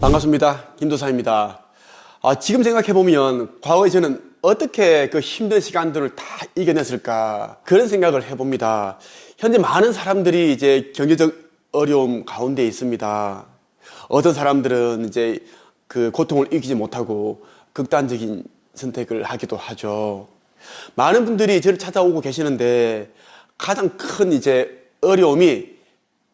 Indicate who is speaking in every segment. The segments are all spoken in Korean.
Speaker 1: 반갑습니다. 김도사입니다. 지금 생각해보면 과거에 저는 어떻게 그 힘든 시간들을 다 이겨냈을까 그런 생각을 해봅니다. 현재 많은 사람들이 이제 경제적 어려움 가운데 있습니다. 어떤 사람들은 이제 그 고통을 이기지 못하고 극단적인 선택을 하기도 하죠. 많은 분들이 저를 찾아오고 계시는데 가장 큰 이제 어려움이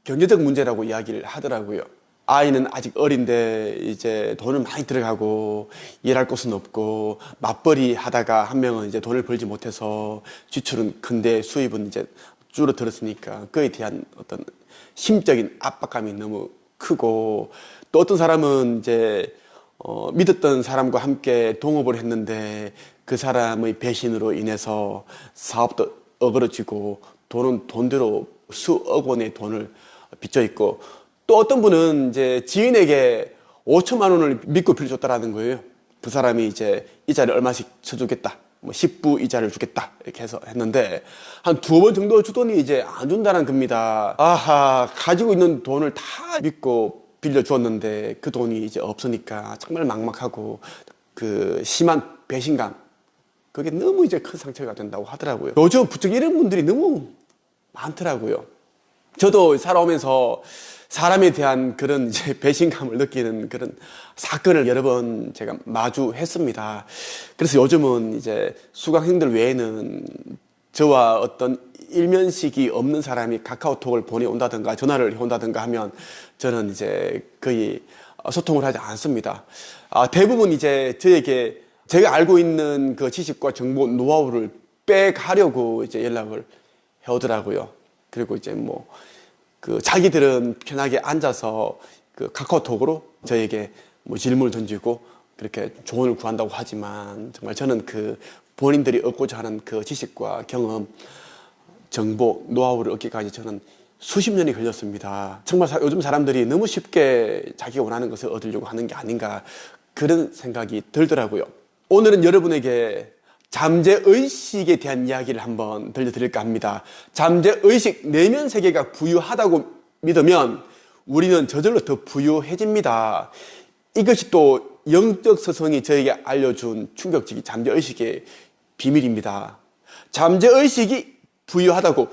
Speaker 1: 경제적 문제라고 이야기를 하더라고요. 아이는 아직 어린데 이제 돈을 많이 들어가고 일할 곳은 없고 맞벌이 하다가 한 명은 이제 돈을 벌지 못해서 지출은 큰데 수입은 이제 줄어들었으니까 그에 대한 어떤 심적인 압박감이 너무 크고, 또 어떤 사람은 이제 믿었던 사람과 함께 동업을 했는데 그 사람의 배신으로 인해서 사업도 어그러지고 돈은 돈대로 수억 원의 돈을 빚져 있고, 또 어떤 분은 이제 지인에게 5천만 원을 믿고 빌려줬다라는 거예요. 그 사람이 이제 이자를 얼마씩 쳐주겠다, 뭐 10부 이자를 주겠다 이렇게 해서 했는데 한 2번 정도 주더니 이제 안 준다는 겁니다. 아하, 가지고 있는 돈을 다 믿고 빌려주었는데 그 돈이 이제 없으니까 정말 막막하고 그 심한 배신감, 그게 너무 이제 큰 상처가 된다고 하더라고요. 요즘 부쩍 이런 분들이 너무 많더라고요. 저도 살아오면서 사람에 대한 그런 이제 배신감을 느끼는 그런 사건을 여러 번 제가 마주했습니다. 그래서 요즘은 이제 수강생들 외에는 저와 어떤 일면식이 없는 사람이 카카오톡을 보내온다든가 전화를 해온다든가 하면 저는 이제 거의 소통을 하지 않습니다. 대부분 이제 저에게 제가 알고 있는 그 지식과 정보, 노하우를 빼가려고 이제 연락을 해오더라고요. 그리고 이제 뭐 그 자기들은 편하게 앉아서 그 카카오톡으로 저에게 뭐 질문을 던지고 그렇게 조언을 구한다고 하지만, 정말 저는 그 본인들이 얻고자 하는 그 지식과 경험, 정보, 노하우를 얻기까지 저는 수십 년이 걸렸습니다. 정말 요즘 사람들이 너무 쉽게 자기가 원하는 것을 얻으려고 하는 게 아닌가 그런 생각이 들더라고요. 오늘은 여러분에게 잠재의식에 대한 이야기를 한번 들려드릴까 합니다. 잠재의식, 내면 세계가 부유하다고 믿으면 우리는 저절로 더 부유해집니다. 이것이 또 영적 스승이 저에게 알려준 충격적인 잠재의식의 비밀입니다. 잠재의식이 부유하다고,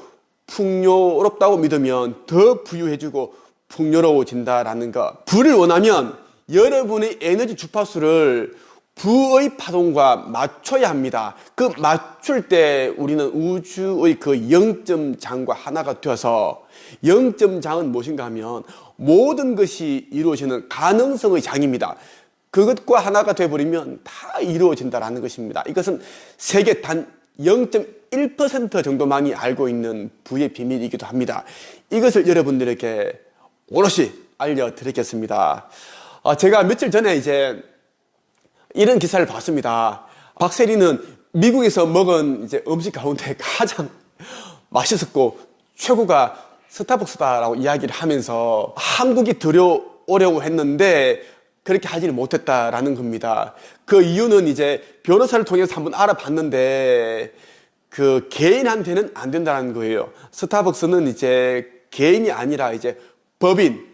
Speaker 1: 풍요롭다고 믿으면 더 부유해지고 풍요로워진다라는 것. 부를 원하면 여러분의 에너지 주파수를 부의 파동과 맞춰야 합니다. 그 맞출 때 우리는 우주의 그 0점장과 하나가 되어서, 0점장은 무엇인가 하면 모든 것이 이루어지는 가능성의 장입니다. 그것과 하나가 되어버리면 다 이루어진다는 것입니다. 이것은 세계 단 0.1% 정도만이 알고 있는 부의 비밀이기도 합니다. 이것을 여러분들에게 오롯이 알려드리겠습니다. 제가 며칠 전에 이제 이런 기사를 봤습니다. 박세리는 미국에서 먹은 이제 음식 가운데 가장 맛있었고 최고가 스타벅스다라고 이야기를 하면서 한국이 들여오려고 했는데 그렇게 하지는 못했다라는 겁니다. 그 이유는 이제 변호사를 통해서 한번 알아봤는데 그 개인한테는 안 된다는 거예요. 스타벅스는 이제 개인이 아니라 이제 법인,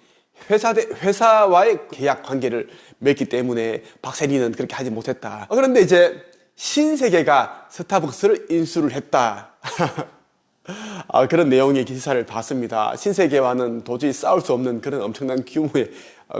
Speaker 1: 회사와의 계약 관계를 맺기 때문에 박세리는 그렇게 하지 못했다. 그런데 이제 신세계가 스타벅스를 인수를 했다. 그런 내용의 기사를 봤습니다. 신세계와는 도저히 싸울 수 없는 그런 엄청난 규모의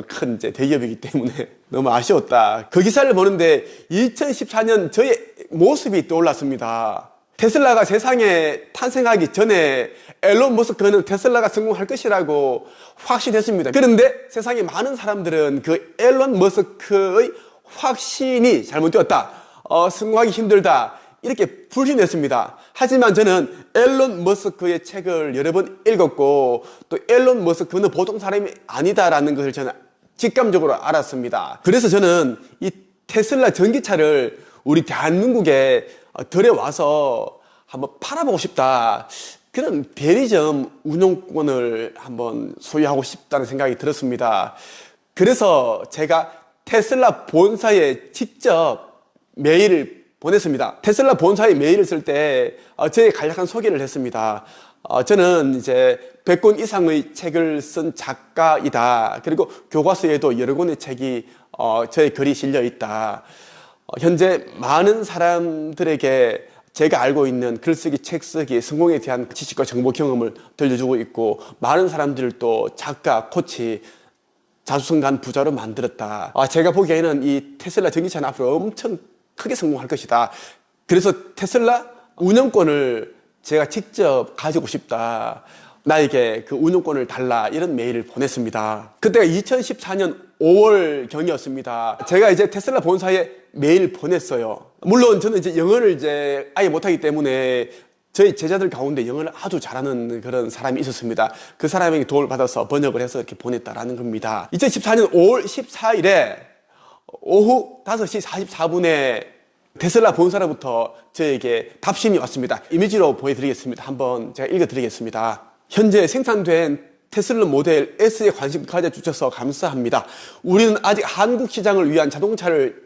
Speaker 1: 큰 이제 대기업이기 때문에 너무 아쉬웠다. 그 기사를 보는데 2014년 저의 모습이 떠올랐습니다. 테슬라가 세상에 탄생하기 전에 앨런 머스크는 테슬라가 성공할 것이라고 확신했습니다. 그런데 세상에 많은 사람들은 그 앨런 머스크의 확신이 잘못되었다, 성공하기 힘들다, 이렇게 불신했습니다. 하지만 저는 앨런 머스크의 책을 여러 번 읽었고 또 앨런 머스크는 보통 사람이 아니다라는 것을 저는 직감적으로 알았습니다. 그래서 저는 이 테슬라 전기차를 우리 대한민국에 들여와서 한번 팔아보고 싶다, 그런 대리점 운영권을 한번 소유하고 싶다는 생각이 들었습니다. 그래서 제가 테슬라 본사에 직접 메일을 보냈습니다. 테슬라 본사에 메일을 쓸 때 저의 간략한 소개를 했습니다. 저는 이제 100권 이상의 책을 쓴 작가이다. 그리고 교과서에도 여러 권의 책이 저의 글이 실려 있다. 현재 많은 사람들에게 제가 알고 있는 글쓰기, 책쓰기, 성공에 대한 지식과 정보 경험을 들려주고 있고, 많은 사람들을 또 작가, 코치, 자수성가한 부자로 만들었다. 제가 보기에는 이 테슬라 전기차는 앞으로 엄청 크게 성공할 것이다. 그래서 테슬라 운영권을 제가 직접 가지고 싶다. 나에게 그 운영권을 달라. 이런 메일을 보냈습니다. 그때가 2014년 5월경이었습니다. 제가 이제 테슬라 본사에 메일 보냈어요. 물론 저는 이제 영어를 이제 아예 못하기 때문에 저희 제자들 가운데 영어를 아주 잘하는 그런 사람이 있었습니다. 그 사람에게 도움을 받아서 번역을 해서 이렇게 보냈다라는 겁니다. 2014년 5월 14일에 오후 5시 44분에 테슬라 본사로부터 저에게 답신이 왔습니다. 이미지로 보여드리겠습니다. 한번 제가 읽어드리겠습니다. 현재 생산된 테슬라 모델 S에 관심 가져주셔서 감사합니다. 우리는 아직 한국 시장을 위한 자동차를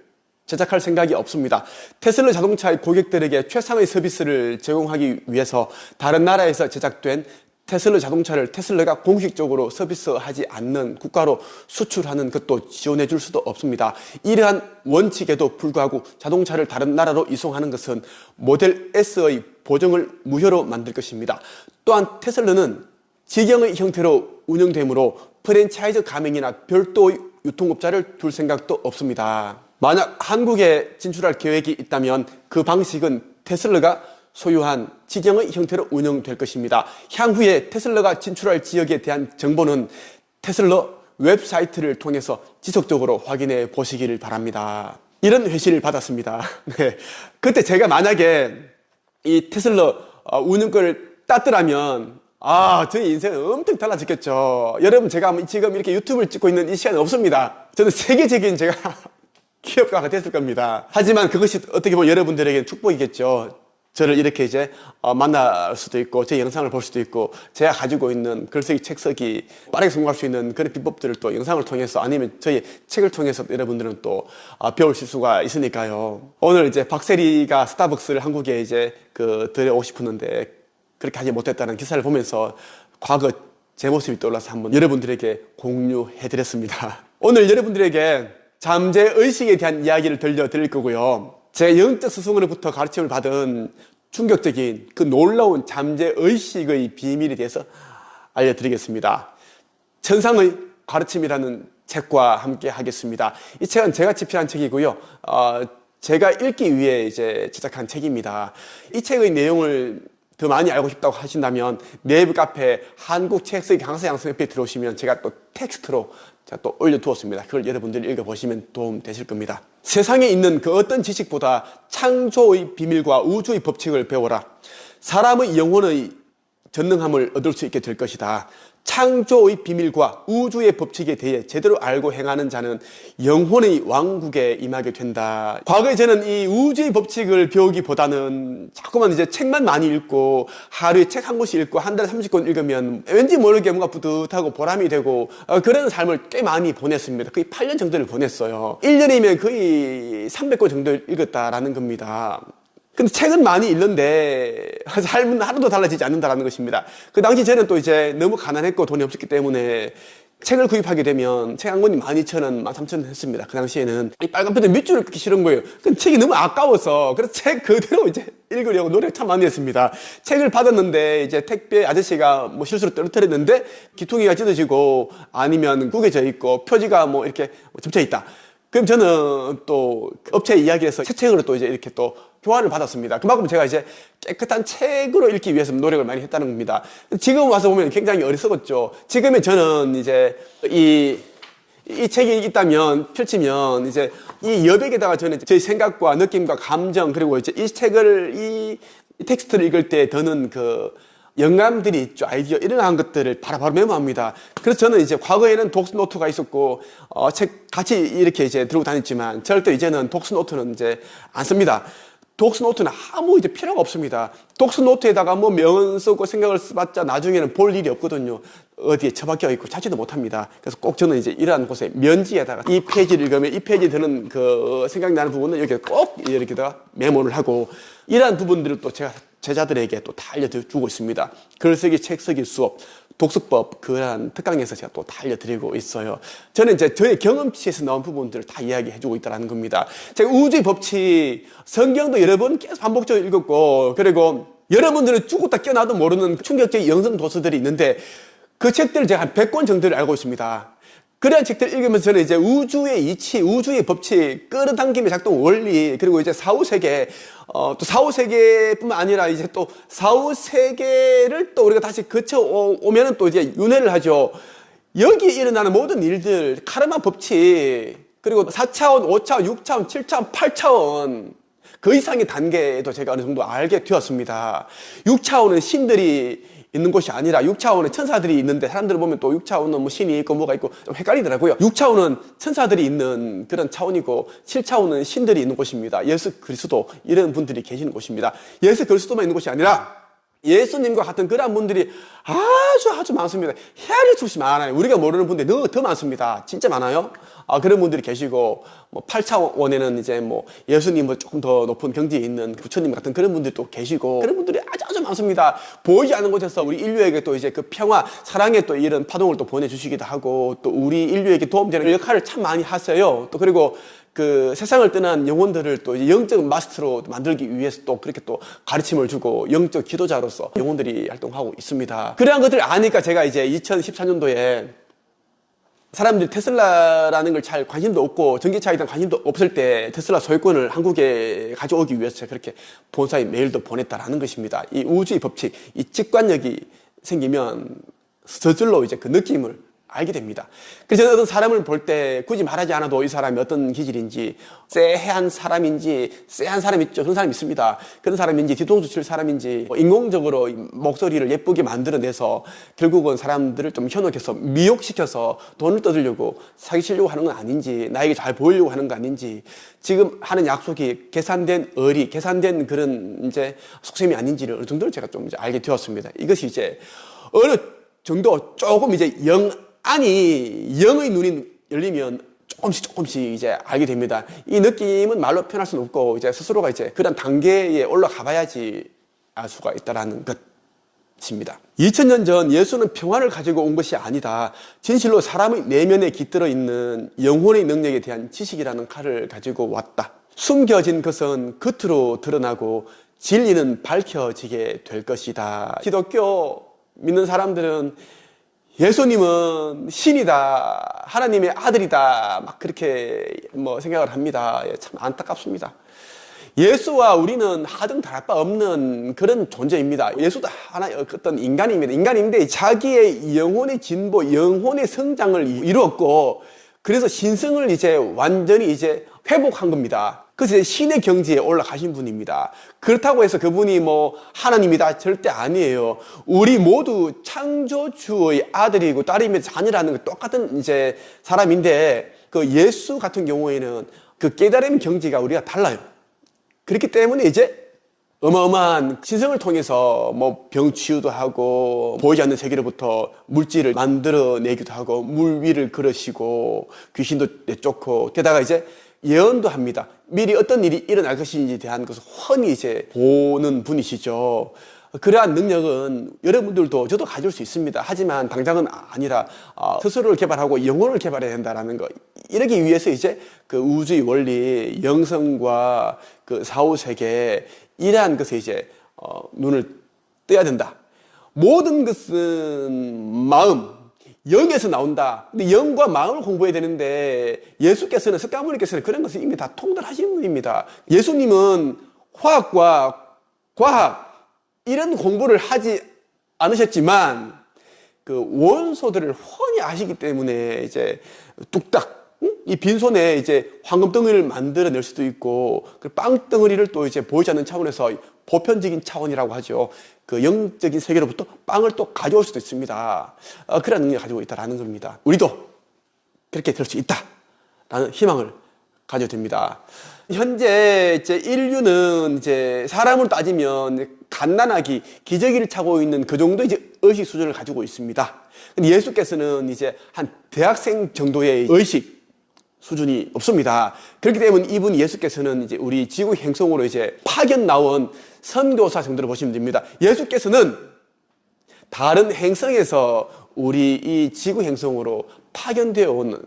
Speaker 1: 제작할 생각이 없습니다. 테슬라 자동차의 고객들에게 최상의 서비스를 제공하기 위해서 다른 나라에서 제작된 테슬라 자동차를 테슬라가 공식적으로 서비스하지 않는 국가로 수출하는 것도 지원해 줄 수도 없습니다. 이러한 원칙에도 불구하고 자동차를 다른 나라로 이송하는 것은 모델 S의 보정을 무효로 만들 것입니다. 또한 테슬라는 직영의 형태로 운영되므로 프랜차이즈 가맹이나 별도의 유통업자를 둘 생각도 없습니다. 만약 한국에 진출할 계획이 있다면 그 방식은 테슬라가 소유한 직영의 형태로 운영될 것입니다. 향후에 테슬라가 진출할 지역에 대한 정보는 테슬라 웹사이트를 통해서 지속적으로 확인해 보시기를 바랍니다. 이런 회신을 받았습니다. 네. 그때 제가 만약에 이 테슬라 운영권을 땄더라면 저희 인생은 엄청 달라졌겠죠. 여러분, 제가 지금 이렇게 유튜브를 찍고 있는 이 시간은 없습니다. 저는 세계적인 제가 기업가가 됐을 겁니다. 하지만 그것이 어떻게 보면 여러분들에게는 축복이겠죠. 저를 이렇게 이제 만날 수도 있고, 제 영상을 볼 수도 있고, 제가 가지고 있는 글쓰기, 책쓰기, 빠르게 성공할 수 있는 그런 비법들을 또 영상을 통해서, 아니면 저희 책을 통해서 여러분들은 또 배우실 수가 있으니까요. 오늘 이제 박세리가 스타벅스를 한국에 이제 들여오고 싶었는데 그렇게 하지 못했다는 기사를 보면서 과거 제 모습이 떠올라서 한번 여러분들에게 공유해드렸습니다. 오늘 여러분들에게 잠재의식에 대한 이야기를 들려드릴 거고요. 제가 영적 스승으로부터 가르침을 받은 충격적인 그 놀라운 잠재의식의 비밀에 대해서 알려드리겠습니다. 천상의 가르침이라는 책과 함께 하겠습니다. 이 책은 제가 집필한 책이고요. 제가 읽기 위해 이제 제작한 책입니다. 이 책의 내용을 더 많이 알고 싶다고 하신다면 네이버 카페 한국책쓰기 강사 양성협회에 들어오시면 제가 또 텍스트로 제가 또 올려두었습니다. 그걸 여러분들이 읽어보시면 도움 되실 겁니다. 세상에 있는 그 어떤 지식보다 창조의 비밀과 우주의 법칙을 배워라. 사람의 영혼의 전능함을 얻을 수 있게 될 것이다. 창조의 비밀과 우주의 법칙에 대해 제대로 알고 행하는 자는 영혼의 왕국에 임하게 된다. 과거에 저는 이 우주의 법칙을 배우기보다는 자꾸만 이제 책만 많이 읽고, 하루에 책 한 권씩 읽고 한 달에 30권 읽으면 왠지 모르게 뭔가 뿌듯하고 보람이 되고 그런 삶을 꽤 많이 보냈습니다. 거의 8년 정도를 보냈어요. 1년이면 거의 300권 정도 읽었다라는 겁니다. 근데 책은 많이 읽는데 삶은 하루도 달라지지 않는다는 것입니다. 그 당시 저는 또 이제 너무 가난했고 돈이 없었기 때문에 책을 구입하게 되면 책 한 권이 12,000원, 13,000원 했습니다. 그 당시에는 이 빨간 펜에 밑줄을 긋기 싫은 거예요. 근데 책이 너무 아까워서, 그래서 책 그대로 이제 읽으려고 노력 참 많이 했습니다. 책을 받았는데 이제 택배 아저씨가 뭐 실수로 떨어뜨렸는데 귀퉁이가 찢어지고 아니면 구겨져 있고 표지가 뭐 이렇게 접혀 있다. 그럼 저는 또 업체에 이야기해서 새 책으로 또 이제 이렇게 또 교환을 받았습니다. 그만큼 제가 이제 깨끗한 책으로 읽기 위해서 노력을 많이 했다는 겁니다. 지금 와서 보면 굉장히 어리석었죠. 지금의 저는 이제 이 책이 있다면, 펼치면 이제 이 여백에다가 저는 제 생각과 느낌과 감정, 그리고 이제 이 책을, 이 텍스트를 읽을 때 드는 그 영감들이 있죠. 아이디어, 이런 것들을 바로바로 메모합니다. 그래서 저는 이제 과거에는 독서노트가 있었고, 책 같이 이렇게 이제 들고 다녔지만, 절대 이제는 독서노트는 이제 안 씁니다. 독서노트는 아무 이제 필요가 없습니다. 독서노트에다가 뭐 명언 쓰고 생각을 써봤자 나중에는 볼 일이 없거든요. 어디에 처박혀 있고 찾지도 못합니다. 그래서 꼭 저는 이제 이러한 곳에 면지에다가 이 페이지를 읽으면 이 페이지에 드는 그 생각나는 부분은 여기 꼭 이렇게다가 메모를 하고, 이러한 부분들을 또 제가 제자들에게 또 다 알려주고 있습니다. 글쓰기, 책쓰기 수업, 독서법, 그러한 특강에서 제가 또 다 알려드리고 있어요. 저는 이제 저의 경험치에서 나온 부분들을 다 이야기해주고 있다는 겁니다. 제가 우주의 법칙, 성경도 여러 번 계속 반복적으로 읽었고, 그리고 여러분들은 죽었다 깨어나도 모르는 충격적인 영성 도서들이 있는데, 그 책들을 제가 한 100권 정도를 알고 있습니다. 그러한 책들을 읽으면서 저는 이제 우주의 이치, 우주의 법칙, 끌어당김의 작동 원리, 그리고 이제 사후세계, 또 사후세계뿐만 아니라 이제 또 사후세계를 또 우리가 다시 거쳐오면은 또 이제 윤회를 하죠. 여기에 일어나는 모든 일들, 카르마 법칙, 그리고 4차원, 5차원, 6차원, 7차원, 8차원, 그 이상의 단계에도 제가 어느 정도 알게 되었습니다. 6차원은 신들이 있는 곳이 아니라 6차원은 천사들이 있는데, 사람들을 보면 또 6차원은 뭐 신이 있고 뭐가 있고 좀 헷갈리더라고요. 6차원은 천사들이 있는 그런 차원이고 7차원은 신들이 있는 곳입니다. 예수 그리스도 이런 분들이 계시는 곳입니다. 예수 그리스도만 있는 곳이 아니라 예수님과 같은 그런 분들이 아주 많습니다. 헤아릴 수 없이 많아요. 우리가 모르는 분들이 더 많습니다. 진짜 많아요. 그런 분들이 계시고, 뭐 8차원에는 이제 뭐 예수님 조금 더 높은 경지에 있는 부처님 같은 그런 분들이 또 계시고, 그런 분들이 아주 많습니다. 보이지 않는 곳에서 우리 인류에게 또 이제 그 평화, 사랑의 또 이런 파동을 또 보내주시기도 하고, 또 우리 인류에게 도움되는 역할을 참 많이 하세요. 또 그리고 그 세상을 떠난 영혼들을 또 이제 영적 마스터로 만들기 위해서 또 그렇게 또 가르침을 주고 영적 지도자로서 영혼들이 활동하고 있습니다. 그러한 것들을 아니까 제가 이제 2014년도에 사람들이 테슬라라는 걸 잘 관심도 없고 전기차에 대한 관심도 없을 때 테슬라 소유권을 한국에 가져오기 위해서 제가 그렇게 본사에 메일도 보냈다라는 것입니다. 이 우주의 법칙, 이 직관력이 생기면 저절로 이제 그 느낌을 알게 됩니다. 그래서 저는 어떤 사람을 볼 때 굳이 말하지 않아도 이 사람이 어떤 기질인지, 쎄한 사람인지, 쎄한 사람 있죠. 그런 사람이 있습니다. 그런 사람인지, 뒤통수 칠 사람인지, 인공적으로 목소리를 예쁘게 만들어내서 결국은 사람들을 좀 현혹해서 미혹시켜서 돈을 떠들려고 사기치려고 하는 건 아닌지, 나에게 잘 보이려고 하는 거 아닌지, 지금 하는 약속이 계산된 의리, 계산된 그런 이제 속셈이 아닌지를 어느 정도를 제가 좀 이제 알게 되었습니다. 이것이 이제 어느 정도 조금 이제 영의 눈이 열리면 조금씩 이제 알게 됩니다. 이 느낌은 말로 표현할 수는 없고, 이제 스스로가 이제 그런 단계에 올라가 봐야지 알 수가 있다라는 것입니다. 2000년 전 예수는 평안을 가지고 온 것이 아니다. 진실로 사람의 내면에 깃들어 있는 영혼의 능력에 대한 지식이라는 칼을 가지고 왔다. 숨겨진 것은 겉으로 드러나고 진리는 밝혀지게 될 것이다. 기독교 믿는 사람들은 예수님은 신이다, 하나님의 아들이다, 막 그렇게 뭐 생각을 합니다. 참 안타깝습니다. 예수와 우리는 하등 다를 바 없는 그런 존재입니다. 예수도 하나의 어떤 인간입니다. 인간인데 자기의 영혼의 진보, 영혼의 성장을 이루었고, 그래서 신성을 이제 완전히 이제 회복한 겁니다. 그래서 신의 경지에 올라가신 분입니다. 그렇다고 해서 그분이 뭐 하나님이다 절대 아니에요. 우리 모두 창조주의 아들이고 딸이며 자녀라는 거 똑같은 이제 사람인데, 그 예수 같은 경우에는 그 깨달음 경지가 우리가 달라요. 그렇기 때문에 이제 어마어마한 신성을 통해서 뭐 병 치유도 하고, 보이지 않는 세계로부터 물질을 만들어내기도 하고, 물 위를 걸으시고, 귀신도 내쫓고, 게다가 이제 예언도 합니다. 미리 어떤 일이 일어날 것인지에 대한 것을 훤히 이제 보는 분이시죠. 그러한 능력은 여러분들도 저도 가질 수 있습니다. 하지만 당장은 아니라 스스로를 개발하고 영혼을 개발해야 된다는 거. 이러기 위해서 이제 그 우주의 원리, 영성과 그 사후세계, 이러한 것에 이제 눈을 떠야 된다. 모든 것은 마음, 영에서 나온다. 근데 영과 마음을 공부해야 되는데, 예수께서는, 석가모니께서는 그런 것을 이미 다 통달하신 분입니다. 예수님은 화학과 과학 이런 공부를 하지 않으셨지만 그 원소들을 훤히 아시기 때문에 이제 뚝딱 이 빈손에 이제 황금 덩어리를 만들어낼 수도 있고, 그 빵 덩어리를 또 이제 보이지 않는 차원에서 보편적인 차원이라고 하죠. 그 영적인 세계로부터 빵을 또 가져올 수도 있습니다. 그런 능력을 가지고 있다는 겁니다. 우리도 그렇게 될 수 있다라는 희망을 가져야 됩니다. 현재 이제 인류는 이제 사람으로 따지면 갓난아기, 기저귀를 차고 있는 그 정도 이제 의식 수준을 가지고 있습니다. 근데 예수께서는 이제 한 대학생 정도의 의식 수준이 없습니다. 그렇기 때문에 이분 예수께서는 이제 우리 지구 행성으로 이제 파견 나온 선교사 정도로 보시면 됩니다. 예수께서는 다른 행성에서 우리 이 지구 행성으로 파견되어 온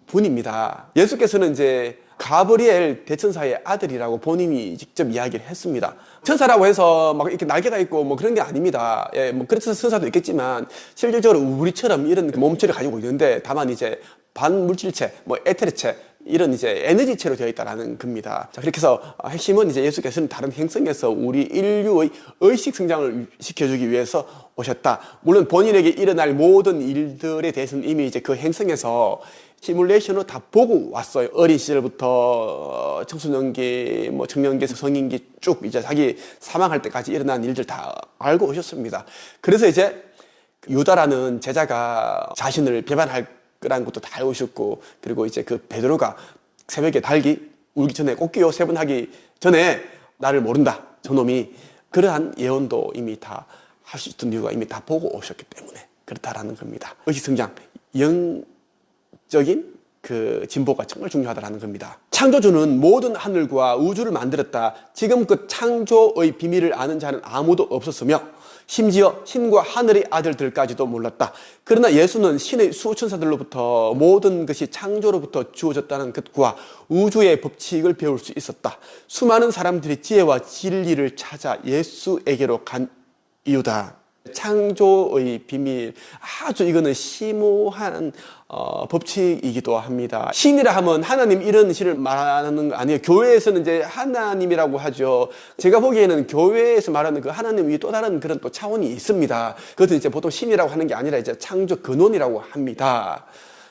Speaker 1: 분입니다. 예수께서는 이제 가브리엘 대천사의 아들이라고 본인이 직접 이야기를 했습니다. 천사라고 해서 막 이렇게 날개가 있고 뭐 그런 게 아닙니다. 예, 뭐 그래서 천사도 있겠지만 실질적으로 우리처럼 이런 몸체를 가지고 있는데 다만 이제 반물질체, 뭐 에테르체 이런 이제 에너지체로 되어 있다라는 겁니다. 자, 그렇게 해서 핵심은 이제 예수께서는 다른 행성에서 우리 인류의 의식 성장을 시켜주기 위해서 오셨다. 물론 본인에게 일어날 모든 일들에 대해서는 이미 이제 그 행성에서 시뮬레이션으로 다 보고 왔어요. 어린 시절부터 청소년기, 뭐 청년기, 성인기 쭉 이제 자기 사망할 때까지 일어난 일들 다 알고 오셨습니다. 그래서 이제 유다라는 제자가 자신을 배반할 거라는 것도 다 알고 오셨고, 그리고 이제 그 베드로가 새벽에 달기 울기 전에 꽃기호 3번 하기 전에 나를 모른다, 저놈이, 그러한 예언도 이미 다 할 수 있던 이유가 이미 다 보고 오셨기 때문에 그렇다라는 겁니다. 의식성장, 영적인 그 진보가 정말 중요하다는 겁니다. 창조주는 모든 하늘과 우주를 만들었다. 지금 그 창조의 비밀을 아는 자는 아무도 없었으며 심지어 신과 하늘의 아들들까지도 몰랐다. 그러나 예수는 신의 수천사들로부터 모든 것이 창조로부터 주어졌다는 것과 우주의 법칙을 배울 수 있었다. 수많은 사람들이 지혜와 진리를 찾아 예수에게로 간 이유다. 창조의 비밀, 아주 이거는 심오한 법칙이기도 합니다. 신이라 하면 하나님 이런 신을 말하는 거 아니에요. 교회에서는 이제 하나님이라고 하죠. 제가 보기에는 교회에서 말하는 그 하나님 위에 또 다른 그런 또 차원이 있습니다. 그것은 이제 보통 신이라고 하는 게 아니라 이제 창조 근원이라고 합니다.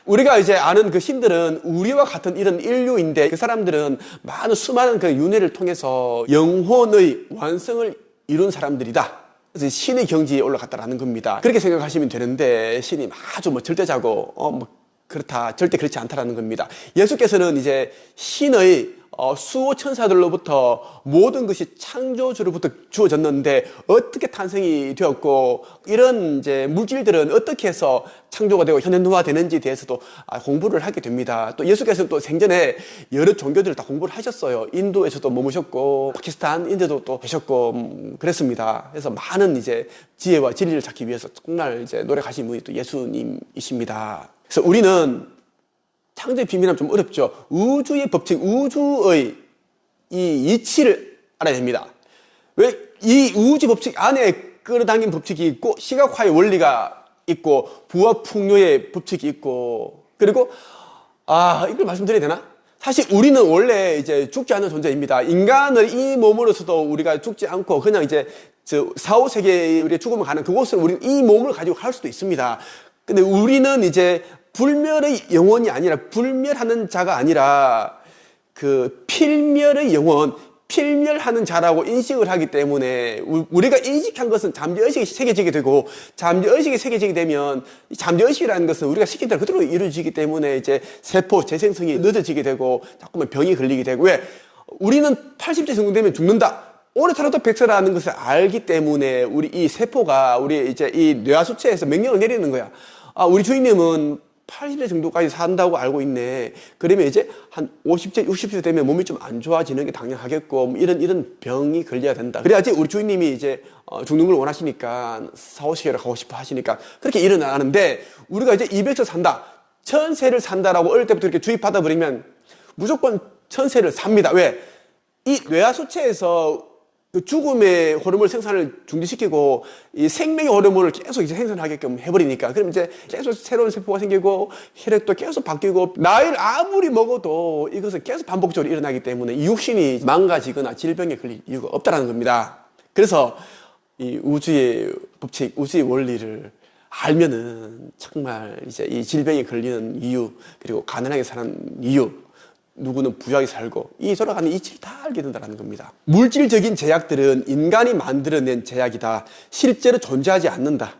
Speaker 1: 우리가 이제 아는 그 신들은 우리와 같은 이런 인류인데 그 사람들은 많은 수많은 그 윤회를 통해서 영혼의 완성을 이룬 사람들이다. 그래서 신의 경지에 올라갔다라는 겁니다. 그렇게 생각하시면 되는데 신이 아주 뭐 절대자고 뭐 그렇다, 절대 그렇지 않다라는 겁니다. 예수께서는 이제 신의 수호 천사들로부터 모든 것이 창조주로부터 주어졌는데 어떻게 탄생이 되었고 이런 이제 물질들은 어떻게 해서 창조가 되고 현현화되는지에 대해서도 공부를 하게 됩니다. 또 예수께서는 또 생전에 여러 종교들을 다 공부를 하셨어요. 인도에서도 머무셨고 파키스탄, 인도도 또 계셨고 그랬습니다. 그래서 많은 이제 지혜와 진리를 찾기 위해서 정말 이제 노력하신 분이 또 예수님이십니다. 그래서 우리는 창조의 비밀하면 좀 어렵죠. 우주의 법칙, 우주의 이 이치를 알아야 됩니다. 왜? 이 우주 법칙 안에 끌어당긴 법칙이 있고 시각화의 원리가 있고 부와 풍요의 법칙이 있고, 그리고 이걸 말씀드려야 되나? 사실 우리는 원래 이제 죽지 않는 존재입니다. 인간을 이 몸으로서도 우리가 죽지 않고 그냥 이제 저 4, 5세계에 우리가 죽으면 가는 그곳을 우리는 이 몸을 가지고 갈 수도 있습니다. 근데 우리는 이제 불멸의 영혼이 아니라, 불멸하는 자가 아니라 그 필멸의 영혼, 필멸하는 자라고 인식을 하기 때문에 우리가 인식한 것은 잠재의식이 새겨지게 되고, 잠재의식이 새겨지게 되면 이 잠재의식이라는 것은 우리가 시킨 대로 그대로 이루어지기 때문에 이제 세포 재생성이 늦어지게 되고 자꾸만 병이 걸리게 되고, 왜? 우리는 80세 정도 되면 죽는다. 오래 살아도 100세라는 것을 알기 때문에 우리 이 세포가 우리 이제 이 뇌하수체에서 명령을 내리는 거야. 우리 주인님은 80세 정도까지 산다고 알고 있네. 그러면 이제 한 50세, 60세 되면 몸이 좀 안 좋아지는 게 당연하겠고, 뭐 이런 병이 걸려야 된다. 그래야지 우리 주인님이 이제 죽는 걸 원하시니까 4, 50세로 가고 싶어 하시니까 그렇게 일어나는데, 우리가 이제 200세 산다, 1000세를 산다라고 어릴 때부터 이렇게 주입하다 버리면 무조건 1000세를 삽니다. 왜? 이 뇌하수체에서 그 죽음의 호르몬 생산을 중지시키고 이 생명의 호르몬을 계속 이제 생산하게끔 해버리니까, 그럼 이제 계속 새로운 세포가 생기고 혈액도 계속 바뀌고 나이를 아무리 먹어도 이것은 계속 반복적으로 일어나기 때문에 이 육신이 망가지거나 질병에 걸릴 이유가 없다는 겁니다. 그래서 이 우주의 법칙, 우주의 원리를 알면은 정말 이제 이 질병에 걸리는 이유, 그리고 가난하게 사는 이유, 누구는 부유하게 살고 이 돌아가는 이치를 다 알게 된다는 겁니다. 물질적인 제약들은 인간이 만들어낸 제약이다. 실제로 존재하지 않는다.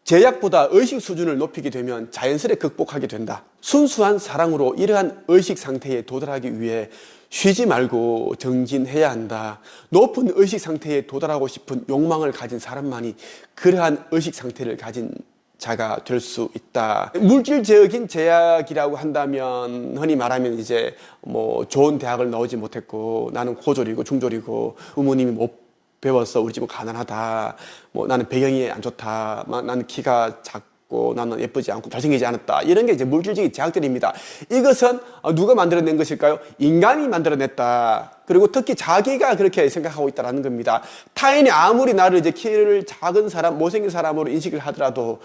Speaker 1: 제약보다 의식 수준을 높이게 되면 자연스레 극복하게 된다. 순수한 사랑으로 이러한 의식 상태에 도달하기 위해 쉬지 말고 정진해야 한다. 높은 의식 상태에 도달하고 싶은 욕망을 가진 사람만이 그러한 의식 상태를 가진 자가 될 수 있다. 물질적인 제약이라고 한다면 흔히 말하면 이제 뭐 좋은 대학을 나오지 못했고 나는 고졸이고 중졸이고 부모님이 못 배워서 우리 집은 가난하다. 뭐 나는 배경이 안 좋다. 나는 키가 작고 나는 예쁘지 않고 잘생기지 않았다. 이런 게 이제 물질적인 제약들입니다. 이것은 누가 만들어낸 것일까요? 인간이 만들어냈다. 그리고 특히 자기가 그렇게 생각하고 있다는 겁니다. 타인이 아무리 나를 이제 키를 작은 사람, 못생긴 사람으로 인식을 하더라도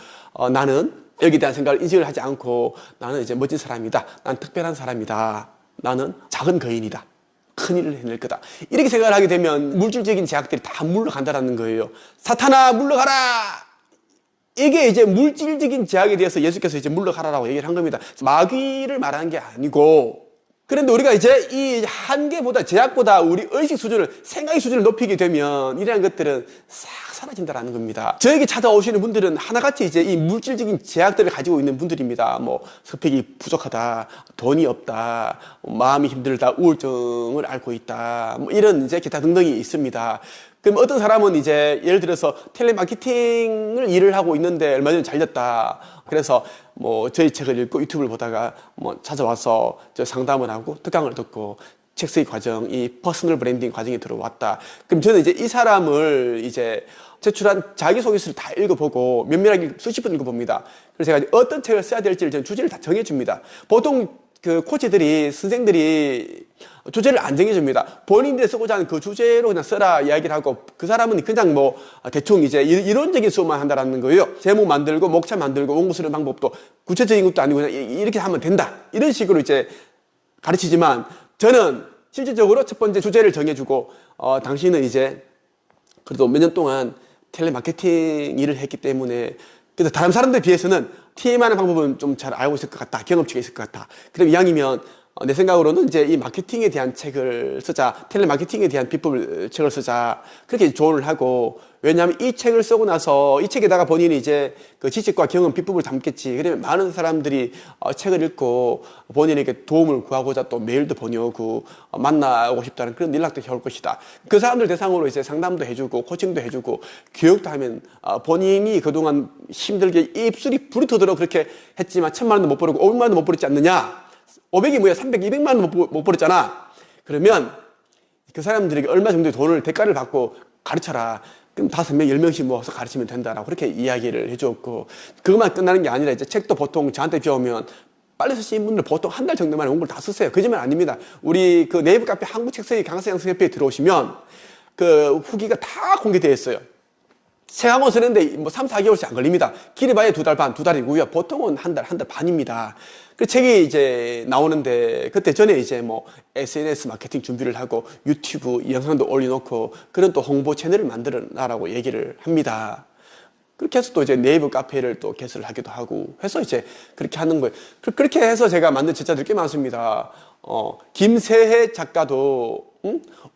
Speaker 1: 나는 여기에 대한 생각을 인식을 하지 않고 나는 이제 멋진 사람이다. 나는 특별한 사람이다. 나는 작은 거인이다. 큰일을 해낼 거다. 이렇게 생각을 하게 되면 물질적인 제약들이 다 물러간다는 거예요. 사탄아 물러가라! 이게 이제 물질적인 제약에 대해서 예수께서 이제 물러가라라고 얘기를 한 겁니다. 마귀를 말하는 게 아니고, 그런데 우리가 이제 이 한계보다 제약보다 우리 의식 수준을, 생각의 수준을 높이게 되면 이러한 것들은 싹 사라진다는 겁니다. 저에게 찾아오시는 분들은 하나같이 이제 이 물질적인 제약들을 가지고 있는 분들입니다. 뭐 스펙이 부족하다, 돈이 없다, 마음이 힘들다, 우울증을 앓고 있다, 뭐 이런 이제 기타 등등이 있습니다. 그럼 어떤 사람은 이제 예를 들어서 텔레마케팅을 일을 하고 있는데 얼마 전에 잘 됐다. 그래서 뭐 저희 책을 읽고 유튜브를 보다가 뭐 찾아와서 저 상담을 하고 특강을 듣고 책 쓰기 과정, 이 퍼스널 브랜딩 과정에 들어왔다. 그럼 저는 이제 이 사람을 이제 제출한 자기소개서를 다 읽어보고 면밀하게 수십 번 읽어봅니다. 그래서 제가 어떤 책을 써야 될지를 저는 주제를 다 정해줍니다. 보통 그 코치들이, 선생들이 주제를 안 정해줍니다. 본인들이 쓰고자 하는 그 주제로 그냥 써라 이야기를 하고 그 사람은 그냥 뭐 대충 이제 이론적인 수업만 한다라는 거예요. 제목 만들고 목차 만들고 원고 쓰는 방법도 구체적인 것도 아니고 그냥 이렇게 하면 된다. 이런 식으로 이제 가르치지만 저는 실질적으로 첫 번째 주제를 정해주고 당신은 이제 그래도 몇 년 동안 텔레마케팅 일을 했기 때문에 그래서 다른 사람들에 비해서는 TM하는 방법은 좀 잘 알고 있을 것 같다. 경험치가 있을 것 같다. 그럼 이왕이면 내 생각으로는 이제 이 마케팅에 대한 책을 쓰자. 텔레마케팅에 대한 비법을 책을 쓰자. 그렇게 조언을 하고 왜냐하면 이 책을 쓰고 나서 이 책에다가 본인이 이제 그 지식과 경험, 비법을 담겠지. 그러면 많은 사람들이 책을 읽고 본인에게 도움을 구하고자 또 메일도 보내오고 만나고 싶다는 그런 연락도 해올 것이다. 그 사람들 대상으로 이제 상담도 해주고 코칭도 해주고 교육도 하면 본인이 그동안 힘들게 입술이 불이 터도록 그렇게 했지만 1,000만 원도 못 벌고 500만 원도 못 벌었지 않느냐. 500이 뭐야? 300, 200만 원도 못 벌었잖아. 그러면 그 사람들에게 얼마 정도의 돈을 대가를 받고 가르쳐라. 그럼 5명, 10명씩 모아서 가르치면 된다라고 그렇게 이야기를 해줬고 그것만 끝나는 게 아니라 이제 책도 보통 저한테 배우면 빨리 쓰시는 분들 보통 한 달 정도만에 원고를 다 쓰세요. 거짓말 아닙니다. 우리 그 네이버 카페 한국책쓰기 강사양성협회에 들어오시면 그 후기가 다 공개되어 있어요. 책 한 권 쓰는데 뭐 3, 4개월씩 안 걸립니다. 길어봐야 2달 반, 2달이고요. 보통은 한 달 반입니다. 그 책이 이제 나오는데 그때 전에 이제 뭐 SNS 마케팅 준비를 하고 유튜브 영상도 올려놓고 그런 또 홍보 채널을 만들어놔라고 얘기를 합니다. 그렇게 해서 또 이제 네이버 카페를 또 개설을 하기도 하고 해서 이제 그렇게 하는 거예요. 그렇게 해서 제가 만든 제자들 꽤 많습니다. 김세혜 작가도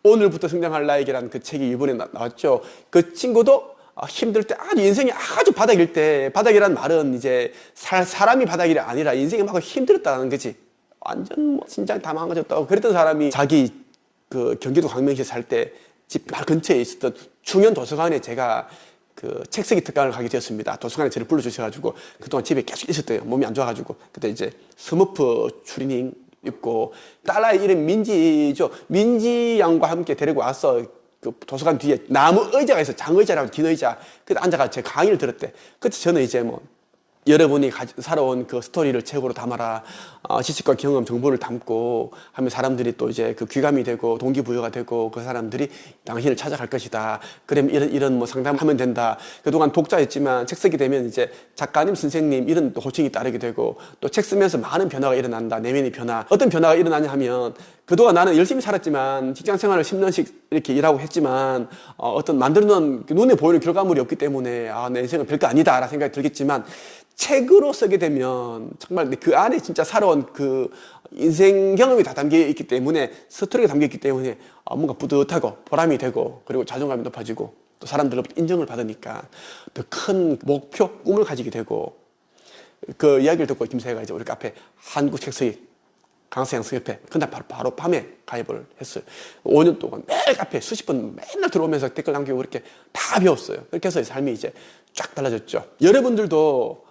Speaker 1: 오늘부터 성장할 나에게라는 그 책이 이번에 나왔죠. 그 친구도 힘들 때 아주 인생이 아주 바닥일 때 바닥이란 말은 이제 사람이 바닥이 아니라 인생이 막 힘들었다는 거지. 완전 뭐 심장 다 망가졌다고 그랬던 사람이 자기 그 경기도 광명시에 살 때 집 바로 근처에 있었던 중현 도서관에 제가 그 책쓰기 특강을 가게 되었습니다. 도서관에 저를 불러주셔가지고 그동안 집에 계속 있었대요. 몸이 안 좋아가지고 그때 이제 스머프 추리닝 입고 딸아이 이름 민지죠. 민지 양과 함께 데리고 와서 그 도서관 뒤에 나무 의자가 있어. 장의자라고 긴 의자. 그때 앉아가 제 강의를 들었대. 그때 저는 이제 뭐 여러분이 살아온 그 스토리를 책으로 담아라. 지식과 경험, 정보를 담고 하면 사람들이 또 이제 그 귀감이 되고 동기부여가 되고 그 사람들이 당신을 찾아갈 것이다. 그러면 이런 뭐 상담하면 된다. 그동안 독자였지만 책 쓰게 되면 이제 작가님, 선생님 이런 또 호칭이 따르게 되고 또 책 쓰면서 많은 변화가 일어난다. 내면의 변화. 어떤 변화가 일어나냐 하면 그동안 나는 열심히 살았지만 직장 생활을 10년씩 이렇게 일하고 했지만 어떤 만들어놓은 눈에 보이는 결과물이 없기 때문에 내 인생은 별거 아니다 라는 생각이 들겠지만 책으로 쓰게 되면 정말 그 안에 진짜 살아온 그 인생 경험이 다 담겨 있기 때문에 스토리가 담겨 있기 때문에 뭔가 뿌듯하고 보람이 되고 그리고 자존감이 높아지고 또 또 사람들로부터 인정을 받으니까 더 큰 목표, 꿈을 가지게 되고 그 이야기를 듣고 김세가 이제 우리 카페 한국책서기 강서양성협회 그날 바로 밤에 가입을 했어요. 5년 동안 매일 카페 수십 번 맨날 들어오면서 댓글 남기고 그렇게 다 배웠어요. 그렇게 해서 삶이 이제 쫙 달라졌죠. 여러분들도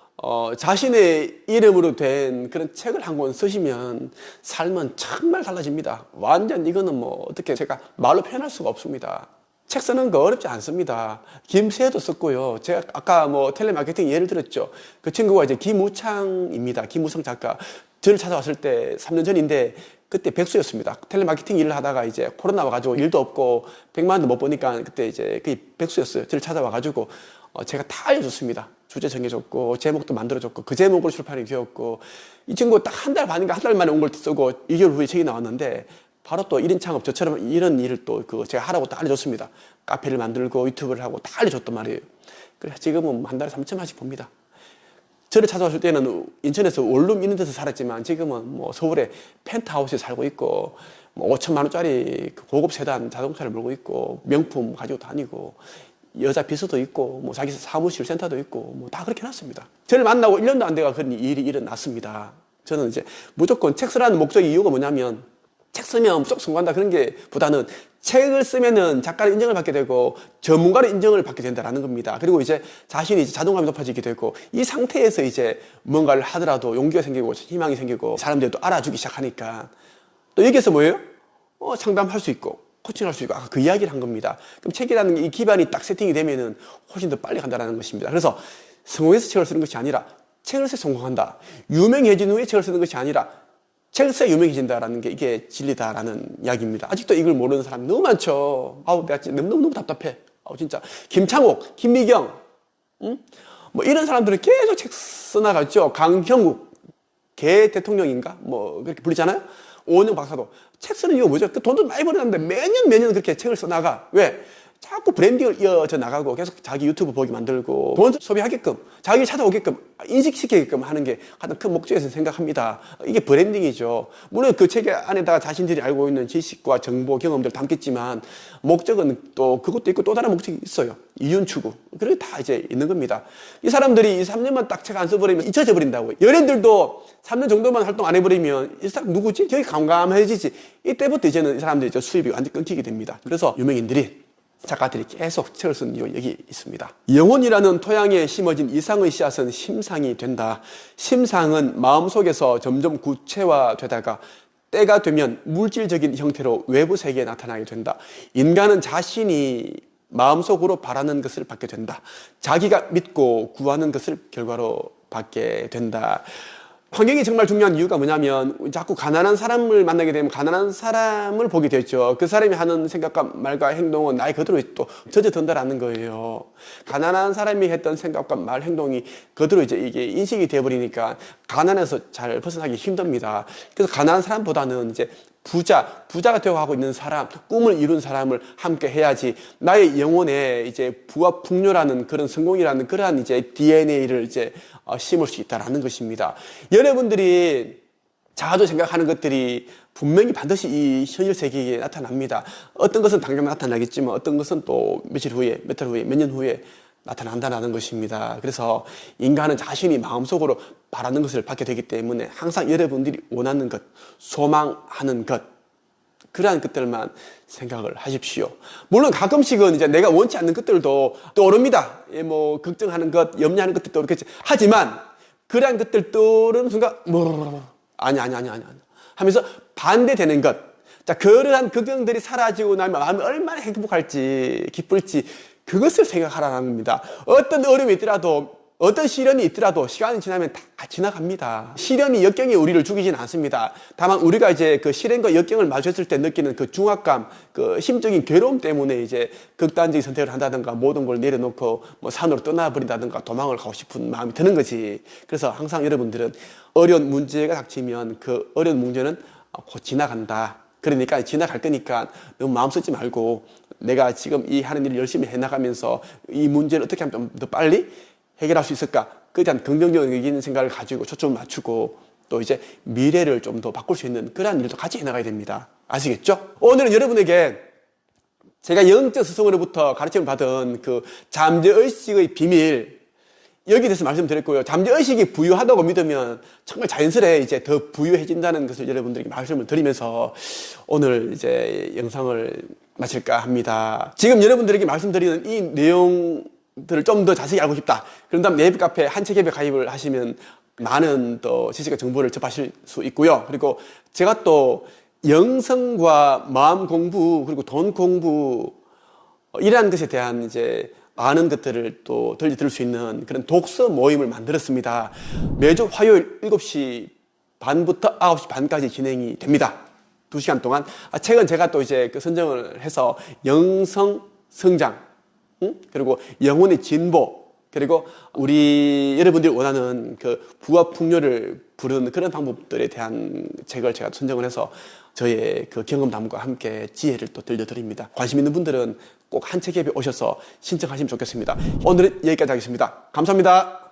Speaker 1: 자신의 이름으로 된 그런 책을 한 권 쓰시면 삶은 정말 달라집니다. 완전 이거는 뭐 어떻게 제가 말로 표현할 수가 없습니다. 책 쓰는 거 어렵지 않습니다. 김세도 썼고요. 제가 아까 뭐 텔레마케팅 예를 들었죠. 그 친구가 이제 김우창입니다. 김우창 작가. 저를 찾아왔을 때 3년 전인데 그때 백수였습니다. 텔레마케팅 일을 하다가 이제 코로나 와가지고 일도 없고 100만 원도 못 버니까 그때 이제 거의 백수였어요. 저를 찾아와가지고 제가 다 알려줬습니다. 주제 정해줬고 제목도 만들어줬고 그 제목으로 출판이 되었고 이 친구 딱 한 달 반인가 한 달 만에 온 걸 쓰고 2개월 후에 책이 나왔는데 바로 또 1인 창업 저처럼 이런 일을 또 제가 하라고 다 알려줬습니다. 카페를 만들고 유튜브를 하고 다 알려줬단 말이에요. 그래서 지금은 한 달에 3천만씩 봅니다. 저를 찾아왔을 때는 인천에서 원룸 있는 데서 살았지만 지금은 뭐 서울에 펜트하우스에 살고 있고 뭐 5천만 원짜리 고급 세단 자동차를 몰고 있고 명품 가지고 다니고 여자 비서도 있고 뭐 자기 사무실 센터도 있고 뭐 다 그렇게 해놨습니다. 저를 만나고 1년도 안 돼가 그런 일이 일어났습니다. 저는 이제 무조건 책 쓰라는 목적의 이유가 뭐냐면 책 쓰면 쏙 성공한다 그런 게 보다는 책을 쓰면은 작가의 인정을 받게 되고 전문가의 인정을 받게 된다라는 겁니다. 그리고 이제 자신이 이제 자존감이 높아지게 되고 이 상태에서 이제 뭔가를 하더라도 용기가 생기고 희망이 생기고 사람들이 또 알아주기 시작하니까 또 여기에서 뭐예요? 상담할 수 있고 코칭할 수 있고 아까 그 이야기를 한 겁니다. 그럼 책이라는 이 기반이 딱 세팅이 되면은 훨씬 더 빨리 간다라는 것입니다. 그래서 성공해서 책을 쓰는 것이 아니라 책을 써서 성공한다. 유명해진 후에 책을 쓰는 것이 아니라 책을 써야 유명해진다라는 게 이게 진리다라는 이야기입니다. 아직도 이걸 모르는 사람 너무 많죠. 아우, 내가 진짜 너무너무 답답해. 아우, 진짜. 김창옥, 김미경, 응? 뭐 이런 사람들은 계속 책 써나갔죠. 강형욱, 개 대통령인가? 뭐 그렇게 불리잖아요. 오은영 박사도. 책 쓰는 이유가 뭐죠? 그 돈도 많이 벌었는데 매년 그렇게 책을 써나가. 왜? 자꾸 브랜딩을 이어져 나가고 계속 자기 유튜브 보기 만들고 돈 소비하게끔 자기 찾아오게끔 인식시키게끔 하는 게 가장 큰 목적이라고 생각합니다. 이게 브랜딩이죠. 물론 그 책 안에다가 자신들이 알고 있는 지식과 정보 경험들 담겠지만 목적은 또 그것도 있고 또 다른 목적이 있어요. 이윤 추구. 그렇게 다 이제 있는 겁니다. 이 사람들이 3년만 딱 책 안 써버리면 잊혀져 버린다고요. 연예인들도 3년 정도만 활동 안 해버리면 이 사람 누구지? 저기 감감해지지. 이때부터 이제는 이 사람들이 수입이 완전 끊기게 됩니다. 그래서 유명인들이 작가들이 계속 책을 쓴 이유 여기 있습니다. 영혼이라는 토양에 심어진 이상의 씨앗은 심상이 된다. 심상은 마음속에서 점점 구체화되다가 때가 되면 물질적인 형태로 외부 세계에 나타나게 된다. 인간은 자신이 마음속으로 바라는 것을 받게 된다. 자기가 믿고 구하는 것을 결과로 받게 된다. 환경이 정말 중요한 이유가 뭐냐면 자꾸 가난한 사람을 만나게 되면 가난한 사람을 보게 되죠. 그 사람이 하는 생각과 말과 행동은 나의 그대로 또 젖어든다라는 거예요. 가난한 사람이 했던 생각과 말, 행동이 그대로 이제 이게 인식이 되어버리니까 가난에서 잘 벗어나기 힘듭니다. 그래서 가난한 사람보다는 이제 부자가 되어가고 있는 사람, 꿈을 이룬 사람을 함께 해야지 나의 영혼에 이제 부와 풍요라는 그런 성공이라는 그러한 이제 DNA를 이제 심을 수 있다라는 것입니다. 여러분들이 자주 생각하는 것들이 분명히 반드시 이 현실 세계에 나타납니다. 어떤 것은 당장 나타나겠지만 어떤 것은 또 며칠 후에, 몇 달 후에, 몇 년 후에 나타난다는 것입니다. 그래서 인간은 자신이 마음속으로 바라는 것을 받게 되기 때문에 항상 여러분들이 원하는 것, 소망하는 것, 그러한 것들만 생각을 하십시오. 물론 가끔씩은 이제 내가 원치 않는 것들도 떠오릅니다. 뭐 걱정하는 것, 염려하는 것들도 그렇겠지. 하지만 그러한 것들 떠오르는 순간 아니 하면서 반대되는 것. 자, 그러한 걱정들이 사라지고 나면 마음이 얼마나 행복할지 기쁠지 그것을 생각하라는 겁니다. 어떤 어려움이 있더라도 어떤 시련이 있더라도 시간이 지나면 다 지나갑니다. 시련이 역경이 우리를 죽이지는 않습니다. 다만 우리가 이제 그 시련과 역경을 마주했을 때 느끼는 그 중압감, 그 심적인 괴로움 때문에 이제 극단적인 선택을 한다든가 모든 걸 내려놓고 뭐 산으로 떠나버린다든가 도망을 가고 싶은 마음이 드는 거지. 그래서 항상 여러분들은 어려운 문제가 닥치면 그 어려운 문제는 곧 지나간다. 그러니까 지나갈 거니까 너무 마음 쓰지 말고 내가 지금 이 하는 일을 열심히 해나가면서 이 문제를 어떻게 하면 좀 더 빨리 해결할 수 있을까? 그에 대한 긍정적인 생각을 가지고 초점을 맞추고 또 이제 미래를 좀 더 바꿀 수 있는 그러한 일도 같이 해나가야 됩니다. 아시겠죠? 오늘은 여러분에게 제가 영적 스승으로부터 가르침을 받은 그 잠재의식의 비밀, 여기에 대해서 말씀드렸고요. 잠재의식이 부유하다고 믿으면 정말 자연스레 이제 더 부유해진다는 것을 여러분들에게 말씀을 드리면서 오늘 이제 영상을 마칠까 합니다. 지금 여러분들에게 말씀드리는 이 내용들을 좀 더 자세히 알고 싶다. 그런다면 네이버 카페 한책앱에 가입을 하시면 많은 또 지식과 정보를 접하실 수 있고요. 그리고 제가 또 영성과 마음 공부 그리고 돈 공부 이러한 것에 대한 이제 아는 것들을 또 들을 수 있는 그런 독서 모임을 만들었습니다. 매주 화요일 7시 반부터 9시 반까지 진행이 됩니다. 2시간 동안. 최근 제가 또 이제 그 선정을 해서 영성 성장, 그리고 영혼의 진보, 그리고 우리 여러분들이 원하는 그 부와 풍요를 부르는 그런 방법들에 대한 책을 제가 선정을 해서 저의 그 경험담과 함께 지혜를 또 들려드립니다. 관심 있는 분들은 꼭 한책앱에 오셔서 신청하시면 좋겠습니다. 오늘은 여기까지 하겠습니다. 감사합니다.